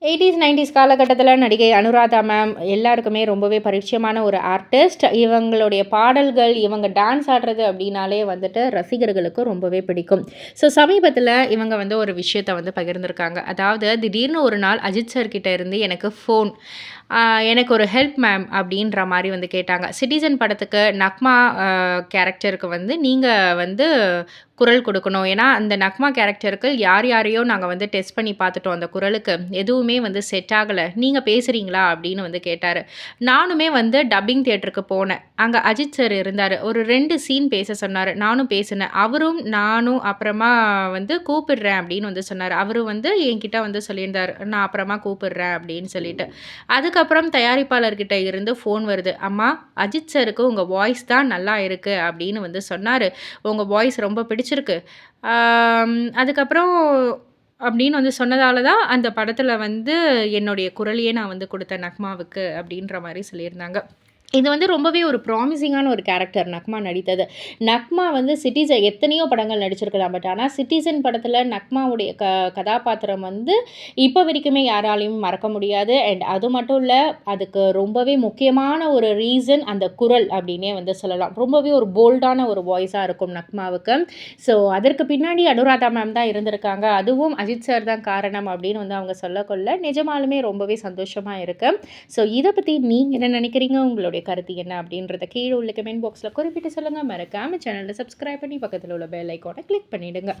Eighties 90s காலகட்டத்தில் நடிகை Anuradha ma'am எல்லாருக்குமே ரொம்பவே பரிச்சயமான ஒரு ஆர்டிஸ்ட். இவங்களுடைய பாடல்கள், இவங்க டான்ஸ் ஆடுறது அப்படின்னாலே வந்துட்டு ரசிகர்களுக்கு ரொம்பவே பிடிக்கும். ஸோ சமீபத்தில் இவங்க வந்து ஒரு விஷயத்த வந்து பகிர்ந்திருக்காங்க. அதாவது திடீர்னு ஒரு நாள் அஜித் சார் கிட்ட இருந்து எனக்கு ஃபோன், எனக்கு ஒரு ஹெல்ப் மேம் அப்படின்ற மாரி வந்து கேட்டாங்க. சிட்டிசன் படத்துக்கு நக்மா கேரக்டருக்கு வந்து நீங்க வந்து குரல் கொடுக்கணும். ஏன்னா, அந்த நக்மா கேரக்டருக்கு யார் யாரையோ நாங்க வந்து டெஸ்ட் பண்ணி பார்த்துட்டோம். அந்த குரலுக்கு எதுவுமே வந்து செட் ஆகல. நீங்க பேசுறீங்களா? அப்படின்னு வந்து கேட்டாரு. நானுமே வந்து டப்பிங் தியேட்டருக்கு போனேன். அங்க அஜித் சார் இருந்தாரு. ஒரு 2 சீன் பேச சொன்னாரு. நானும் பேசினேன். அவரும், நானும் அப்புறமா வந்து கூப்பிடுறேன் அப்படின்னு வந்து சொன்னாரு. அவரும் வந்து என்கிட்ட வந்து சொல்லியிருந்தாரு. நான் அப்புறமா கூப்பிடுறேன் அப்படின்னு சொல்லிட்டு. அதுக்கப்புறம் தயாரிப்பாளர்கிட்ட இருந்து ஃபோன் வருது. அம்மா, அஜித் சாருக்கு உங்க வாய்ஸ் தான் நல்லா இருக்கு அப்படின்னு வந்து சொன்னாரு. உங்க வாய்ஸ் ரொம்ப பிடிச்சிருக்கு. அதுக்கப்புறம் அப்படின்னு வந்து சொன்னதால தான் அந்த படத்தில வந்து என்னுடைய குரலையே நான் வந்து குடுத்தேன் நக்மாவுக்கு அப்படின்ற மாரி சொல்லியிருந்தாங்க. இது வந்து ரொம்பவே ஒரு ப்ராமிசிங்கான ஒரு கேரக்டர் நக்மா நடித்தது. நக்மா வந்து எத்தனையோ படங்கள் நடிச்சிருக்கலாம். பட் ஆனா சிட்டிசன் படத்தில நக்மாவுடைய கதாபாத்திரம் வந்து இப்போ வரைக்குமே யாராலயும் மறக்க முடியாது. அண்ட் அது மட்டும் இல்ல, அதுக்கு ரொம்பவே முக்கியமான ஒரு ரீசன் அந்த குரல் அப்படின்னே வந்து சொல்லலாம். ரொம்பவே ஒரு போல்டான ஒரு வாய்ஸா இருக்கும் நக்மாவுக்கு. ஸோ அதற்கு பின்னாடி அனுராதா மேம் தான் இருந்திருக்காங்க. அதுவும் அஜித் சார் தான் காரணம் அப்படின்னு வந்து அவங்க சொல்லக்கொள்ள நிஜமாலுமே ரொம்பவே சந்தோஷமா இருக்கு. ஸோ இத பத்தி நீங்க என்ன நினைக்கிறீங்க? உங்களுடைய கருத்து என்ன அப்படின்றத கீழ உள்ள கமெண்ட் பாக்ஸ்ல குறிப்பிட்டு சொல்லுங்க. மறக்காம சேனலை சப்ஸ்கிரைப் பண்ணி பக்கத்துல உள்ள பெல் ஐகானை கிளிக் பண்ணிடுங்க.